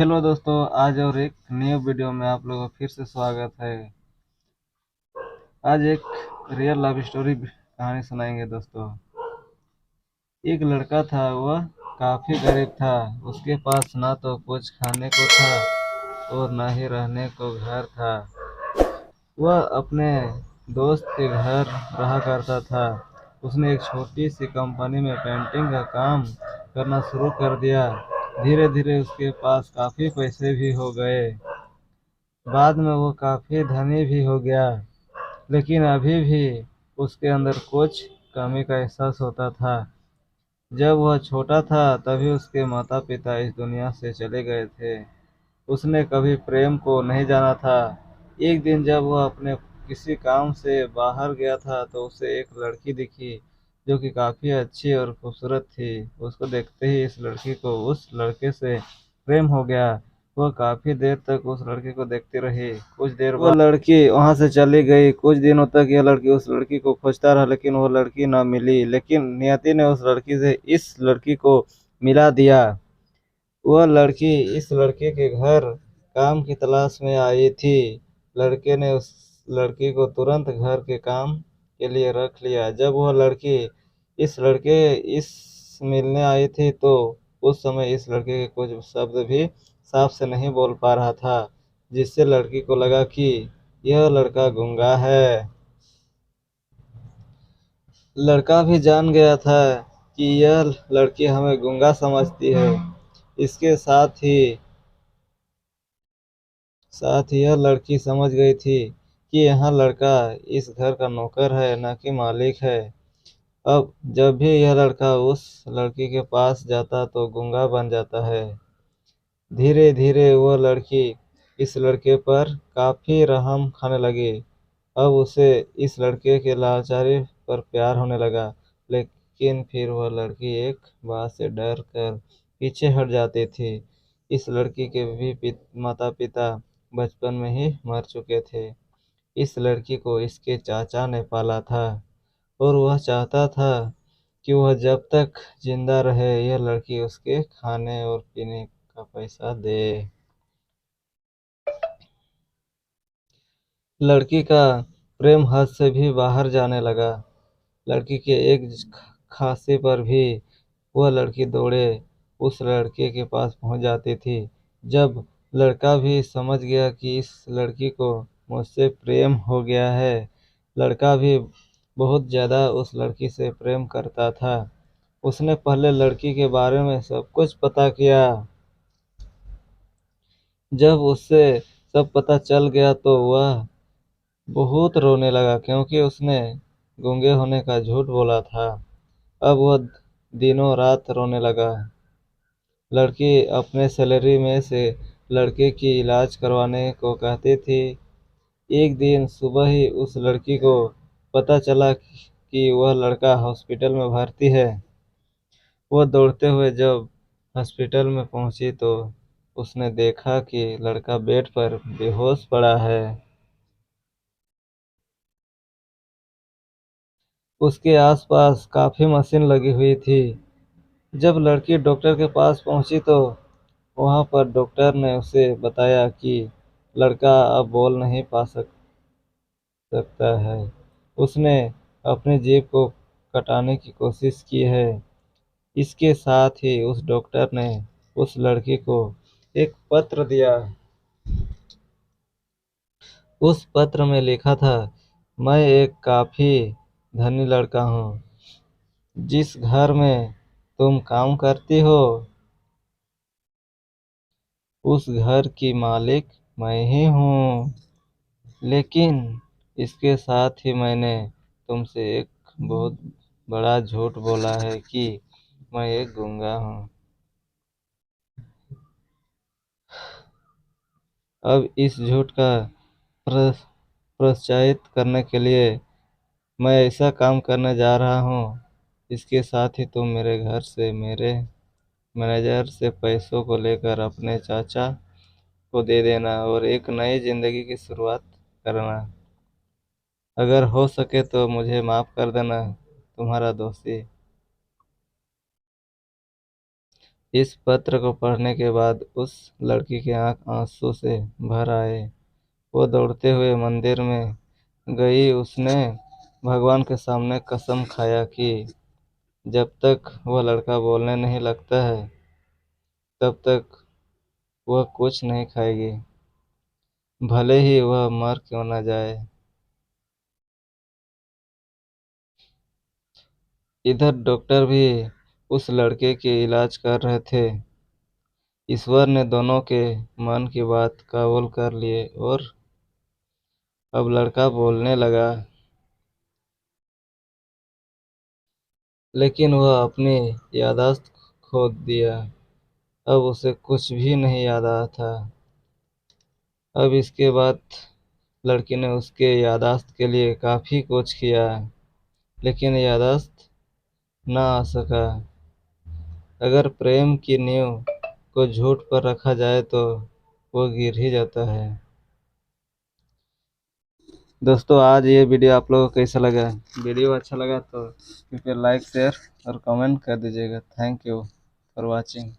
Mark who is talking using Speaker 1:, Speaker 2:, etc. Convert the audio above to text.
Speaker 1: Hello दोस्तों, आज और एक न्यू वीडियो में आप लोगों का फिर से स्वागत है। आज एक रियल लव स्टोरी कहानी सुनाएंगे दोस्तों। एक लड़का था, वह काफी गरीब था। उसके पास ना तो कुछ खाने को था और ना ही रहने को घर था। वह अपने दोस्त के घर रहा करता था। उसने एक छोटी सी कंपनी में पेंटिंग का काम करना शुरू कर दिया। धीरे धीरे उसके पास काफी पैसे भी हो गए। बाद में वो काफी धनी भी हो गया, लेकिन अभी भी उसके अंदर कुछ कमी का एहसास होता था। जब वह छोटा था तभी उसके माता पिता इस दुनिया से चले गए थे। उसने कभी प्रेम को नहीं जाना था। एक दिन जब वह अपने किसी काम से बाहर गया था तो उसे एक लड़की दिखी जो कि काफी अच्छी और खूबसूरत थी। उसको देखते ही इस लड़की को उस लड़के से प्रेम हो गया। वह काफी देर तक उस लड़की को देखती रही। कुछ देर बाद वो लड़की वहां से चली गई। कुछ दिनों तक यह लड़की उस लड़की को खोजता रहा, लेकिन वो लड़की न मिली। लेकिन नियति ने उस लड़की से इस लड़की को मिला दिया। वह लड़की इस लड़के के घर काम की तलाश में आई थी। लड़के ने उस लड़की को तुरंत घर के काम के लिए रख लिया। जब वह लड़की इस लड़के इस मिलने आई थी तो उस समय इस लड़के के कुछ शब्द भी साफ से नहीं बोल पा रहा था, जिससे लड़की को लगा कि यह लड़का गूंगा है। लड़का भी जान गया था कि यह लड़की हमें गूंगा समझती है। इसके साथ यह लड़की समझ गई थी कि यह लड़का इस घर का नौकर है, न कि मालिक है। अब जब भी यह लड़का उस लड़की के पास जाता तो गूंगा बन जाता है। धीरे धीरे वह लड़की इस लड़के पर काफी रहम खाने लगी। अब उसे इस लड़के के लाचारी पर प्यार होने लगा। लेकिन फिर वह लड़की एक बात से डर कर पीछे हट जाती थी। इस लड़की के भी माता पिता बचपन में ही मर चुके थे। इस लड़की को इसके चाचा ने पाला था और वह चाहता था कि वह जब तक जिंदा रहे यह लड़की उसके खाने और पीने का पैसा दे। लड़की का प्रेम हद से भी बाहर जाने लगा। लड़की के एक खांसी पर भी वह लड़की दौड़े उस लड़के के पास पहुंच जाती थी। जब लड़का भी समझ गया कि इस लड़की को मुझसे प्रेम हो गया है, लड़का भी बहुत ज़्यादा उस लड़की से प्रेम करता था। उसने पहले लड़की के बारे में सब कुछ पता किया। जब उससे सब पता चल गया तो वह बहुत रोने लगा, क्योंकि उसने गूंगे होने का झूठ बोला था। अब वह दिनों रात रोने लगा। लड़की अपने सैलरी में से लड़के की इलाज करवाने को कहती थी। एक दिन सुबह ही उस लड़की को पता चला कि वह लड़का हॉस्पिटल में भर्ती है। वह दौड़ते हुए जब हॉस्पिटल में पहुंची तो उसने देखा कि लड़का बेड पर बेहोश पड़ा है। उसके आसपास काफी मशीन लगी हुई थी। जब लड़की डॉक्टर के पास पहुंची तो वहां पर डॉक्टर ने उसे बताया कि लड़का अब बोल नहीं सकता है। उसने अपनी जीभ को कटाने की कोशिश की है। इसके साथ ही उस डॉक्टर ने उस लड़की को एक पत्र दिया। उस पत्र में लिखा था, मैं एक काफी धनी लड़का हूँ। जिस घर में तुम काम करती हो उस घर की मालिक मैं ही हूँ। लेकिन इसके साथ ही मैंने तुमसे एक बहुत बड़ा झूठ बोला है कि मैं एक गूंगा हूँ। अब इस झूठ का प्र- प्रायश्चित करने के लिए मैं ऐसा काम करने जा रहा हूँ। इसके साथ ही तुम मेरे घर से मेरे मैनेजर से पैसों को लेकर अपने चाचा को दे देना और एक नई जिंदगी की शुरुआत करना। अगर हो सके तो मुझे माफ कर देना। तुम्हारा दोषी। इस पत्र को पढ़ने के बाद उस लड़की की आंख आंसू से भर आए। वो दौड़ते हुए मंदिर में गई। उसने भगवान के सामने कसम खाया कि जब तक वह लड़का बोलने नहीं लगता है तब तक वह कुछ नहीं खाएगी, भले ही वह मर क्यों न जाए। इधर डॉक्टर भी उस लड़के के इलाज कर रहे थे। ईश्वर ने दोनों के मन की बात कबूल कर लिए और अब लड़का बोलने लगा, लेकिन वह अपनी याददाश्त खो दिया। अब उसे कुछ भी नहीं याद आ था। अब इसके बाद लड़की ने उसके याददाश्त के लिए काफ़ी कुछ किया, लेकिन याददाश्त ना आ सका। अगर प्रेम की नींव को झूठ पर रखा जाए तो वो गिर ही जाता है। दोस्तों, आज ये वीडियो आप लोगों को कैसा लगा? वीडियो अच्छा लगा तो कृपया लाइक शेयर और कमेंट कर दीजिएगा। Thank you for watching.